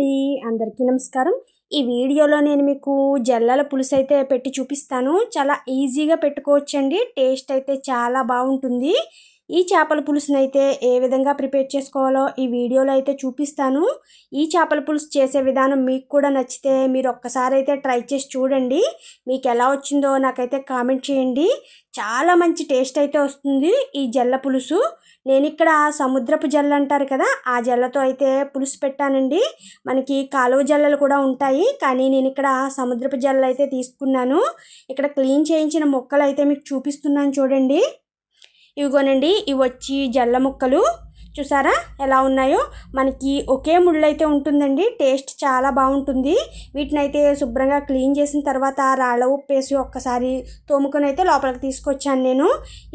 అండి, అందరికీ నమస్కారం. ఈ వీడియోలో నేను మీకు జల్లల పులుసు అయితే పెట్టి చూపిస్తాను. చాలా ఈజీగా పెట్టుకోవచ్చండి. టేస్ట్ అయితే చాలా బాగుంటుంది. ఈ చేపల పులుసునైతే ఏ విధంగా ప్రిపేర్ చేసుకోవాలో ఈ వీడియోలో అయితే చూపిస్తాను. ఈ చేపల పులుసు చేసే విధానం మీకు కూడా నచ్చితే మీరు ఒక్కసారి అయితే ట్రై చేసి చూడండి. మీకు ఎలా వచ్చిందో నాకైతే కామెంట్ చేయండి. చాలా మంచి టేస్ట్ అయితే వస్తుంది ఈ జల్ల పులుసు. నేను ఇక్కడ సముద్రపు జల్ల అంటారు కదా, ఆ జల్లతో అయితే పులుసు పెట్టానండి. మనకి కాలువ జల్లలు కూడా ఉంటాయి, కానీ నేను ఇక్కడ సముద్రపు జల్ల అయితే తీసుకున్నాను. ఇక్కడ క్లీన్ చేయించిన ముక్కలు అయితే మీకు చూపిస్తున్నాను చూడండి. ఇవిగోనండి, ఇవి వచ్చి జల్ల ముక్కలు. చూసారా ఎలా ఉన్నాయో? మనకి ఒకే ముళ్ళు అయితే ఉంటుందండి. టేస్ట్ చాలా బాగుంటుంది. వీటిని అయితే శుభ్రంగా క్లీన్ చేసిన తర్వాత రాళ్ళ ఉప్పు వేసి ఒక్కసారి తోముకొని అయితే లోపలికి తీసుకొచ్చాను నేను.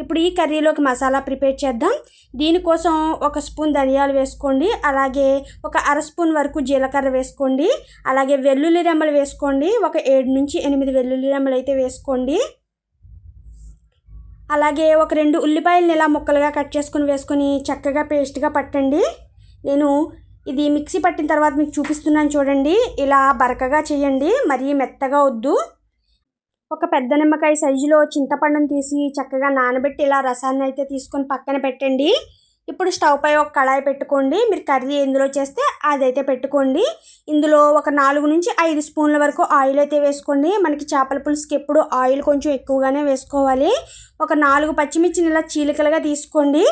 ఇప్పుడు ఈ కర్రీలోకి మసాలా ప్రిపేర్ చేద్దాం. దీనికోసం 1 స్పూన్ ధనియాలు వేసుకోండి, అలాగే ఒక 1/2 స్పూన్ వరకు జీలకర్ర వేసుకోండి, అలాగే వెల్లుల్లి రెమ్మలు వేసుకోండి. ఒక 7 నుంచి 8 వెల్లుల్లి రెమ్మలు అయితే వేసుకోండి. అలాగే ఒక 2 ఉల్లిపాయలను ఇలా ముక్కలుగా కట్ చేసుకుని వేసుకొని చక్కగా పేస్ట్గా పట్టండి. నేను ఇది మిక్సీ పట్టిన తర్వాత మీకు చూపిస్తున్నాను చూడండి. ఇలా బరకగా చేయండి, మరీ మెత్తగా వద్దు. ఒక పెద్ద నిమ్మకాయ సైజులో చింతపండును తీసి చక్కగా నానబెట్టి ఇలా రసాన్ని అయితే తీసుకొని పక్కన పెట్టండి. ఇప్పుడు స్టవ్ పై ఒక కళాయి పెట్టుకోండి. మీరు కర్రీ ఎందులో చేస్తే అదైతే పెట్టుకోండి. ఇందులో ఒక 4 నుంచి 5 స్పూన్ల వరకు ఆయిల్ అయితే వేసుకోండి. మనకి చేపల పులుసుకి ఎప్పుడు ఆయిల్ కొంచెం ఎక్కువగానే వేసుకోవాలి. ఒక 4 పచ్చిమిర్చిని ఇలా చీలికలుగా తీసుకోండి.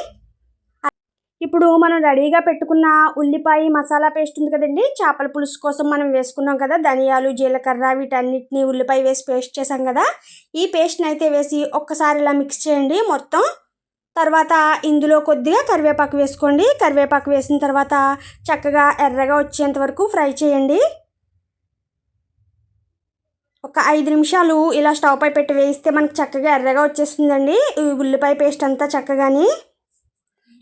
ఇప్పుడు మనం రెడీగా పెట్టుకున్న ఉల్లిపాయ మసాలా పేస్ట్ ఉంది కదండి, చేపల పులుసు కోసం మనం వేసుకున్నాం కదా, ధనియాలు జీలకర్ర వీటన్నిటిని ఉల్లిపాయ వేసి పేస్ట్ చేసాం కదా, ఈ పేస్ట్ని అయితే వేసి ఒక్కసారి ఇలా మిక్స్ చేయండి మొత్తం. తర్వాత ఇందులో కొద్దిగా కరివేపాకు వేసుకోండి. కరివేపాకు వేసిన తర్వాత చక్కగా ఎర్రగా వచ్చేంత వరకు ఫ్రై చేయండి. ఒక 5 నిమిషాలు ఇలా స్టవ్ పై పెట్టి వేయిస్తే మనకు చక్కగా ఎర్రగా వచ్చేస్తుందండి ఈ ఉల్లిపాయ పేస్ట్ అంతా చక్కగాని.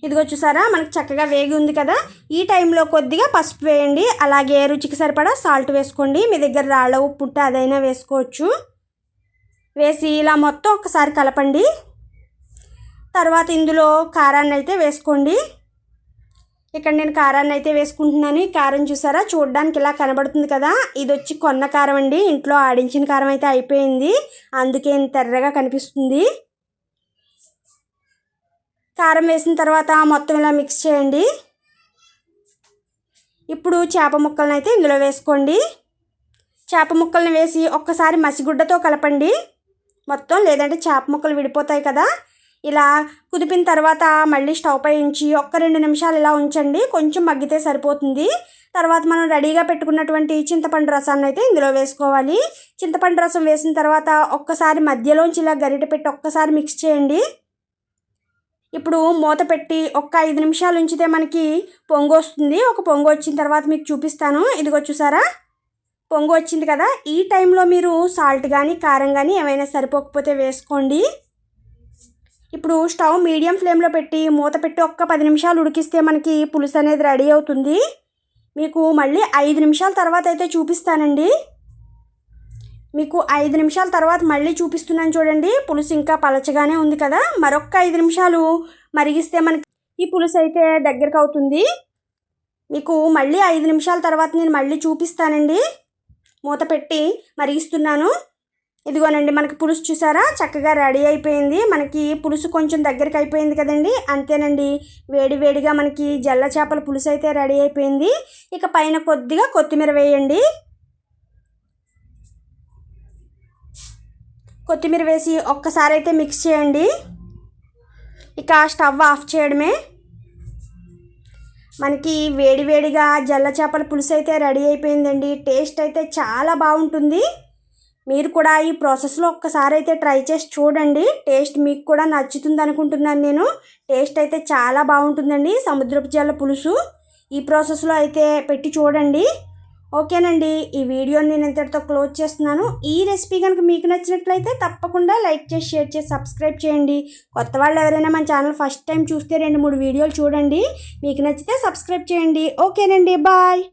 ఇదిగో చూసారా, మనకు చక్కగా వేగి ఉంది కదా. ఈ టైంలో కొద్దిగా పసుపు వేయండి, అలాగే రుచికి సరిపడా సాల్ట్ వేసుకోండి. మీ దగ్గర రాళ్ళ ఉప్పు ఉంటే అదైనా వేసుకోవచ్చు. వేసి ఇలా మొత్తం ఒకసారి కలపండి. తర్వాత ఇందులో కారాన్ని అయితే వేసుకోండి. ఇక్కడ నేను కారాన్ని అయితే వేసుకుంటున్నాను. ఈ కారం చూసారా, చూడడానికి ఇలా కనబడుతుంది కదా, ఇది వచ్చి కొన్న కారం అండి. ఇంట్లో ఆడించిన కారం అయితే అయిపోయింది, అందుకే ఇంత ఎర్రగా కనిపిస్తుంది. కారం వేసిన తర్వాత మొత్తం ఇలా మిక్స్ చేయండి. ఇప్పుడు చేప ముక్కలను అయితే ఇందులో వేసుకోండి. చేప ముక్కల్ని వేసి ఒక్కసారి మసిగుడ్డతో కలపండి మొత్తం, లేదంటే చేప ముక్కలు విడిపోతాయి కదా. ఇలా కుదిపిన తర్వాత మళ్ళీ స్టవ్ పై ఉంచి 1-2 నిమిషాలు ఇలా ఉంచండి, కొంచెం మగ్గితే సరిపోతుంది. తర్వాత మనం రెడీగా పెట్టుకున్నటువంటి చింతపండు రసాన్ని అయితే ఇందులో వేసుకోవాలి. చింతపండు రసం వేసిన తర్వాత ఒక్కసారి మధ్యలోంచి ఇలా గరిటె పెట్టి ఒక్కసారి మిక్స్ చేయండి. ఇప్పుడు మూత పెట్టి 5 నిమిషాలు ఉంచితే మనకి పొంగు వస్తుంది. ఒక పొంగు వచ్చిన తర్వాత మీకు చూపిస్తాను. ఇదిగో చూసారా, పొంగు వచ్చింది కదా. ఈ టైంలో మీరు సాల్ట్ కానీ కారం కానీ ఏమైనా సరిపోకపోతే వేసుకోండి. ఇప్పుడు స్టవ్ మీడియం ఫ్లేమ్లో పెట్టి మూత పెట్టి 10 నిమిషాలు ఉడికిస్తే మనకి పులుసు అనేది రెడీ అవుతుంది. మీకు మళ్ళీ 5 నిమిషాల తర్వాత అయితే చూపిస్తానండి. మీకు 5 నిమిషాల తర్వాత మళ్ళీ చూపిస్తున్నాను చూడండి. పులుసు ఇంకా పలచగానే ఉంది కదా, మరొక 5 నిమిషాలు మరిగిస్తే మనకి ఈ పులుసు అయితే దగ్గరకు అవుతుంది. మీకు మళ్ళీ 5 నిమిషాల తర్వాత నేను మళ్ళీ చూపిస్తానండి. మూత పెట్టి మరిగిస్తున్నాను. ఇదిగోనండి, మనకి పులుసు చూసారా చక్కగా రెడీ అయిపోయింది. మనకి పులుసు కొంచెం దగ్గరికి అయిపోయింది కదండి, అంతేనండి. వేడివేడిగా మనకి జల్ల చేపల పులుసు అయితే రెడీ అయిపోయింది. ఇక పైన కొద్దిగా కొత్తిమీర వేయండి. కొత్తిమీర వేసి ఒక్కసారి అయితే మిక్స్ చేయండి. ఇక స్టవ్ ఆఫ్ చేయడమే. మనకి వేడివేడిగా జల్ల చేపల పులుసు అయితే రెడీ అయిపోయిందండి. టేస్ట్ అయితే చాలా బాగుంటుంది. మీరు కూడా ఈ ప్రాసెస్లో ఒక్కసారి అయితే ట్రై చేసి చూడండి. టేస్ట్ మీకు కూడా నచ్చుతుంది అనుకుంటున్నాను నేను. టేస్ట్ అయితే చాలా బాగుంటుందండి సముద్రపు జల్ల పులుసు. ఈ ప్రాసెస్లో అయితే పెట్టి చూడండి. ఓకేనండి, ఈ వీడియోని నేను ఇంతటితో క్లోజ్ చేస్తున్నాను. ఈ రెసిపీ కనుక మీకు నచ్చినట్లయితే తప్పకుండా లైక్ చేసి షేర్ చేసి సబ్స్క్రైబ్ చేయండి. కొత్త వాళ్ళు ఎవరైనా మన ఛానల్ ఫస్ట్ టైం చూస్తే 2-3 వీడియోలు చూడండి. మీకు నచ్చితే సబ్స్క్రైబ్ చేయండి. ఓకేనండి, బాయ్.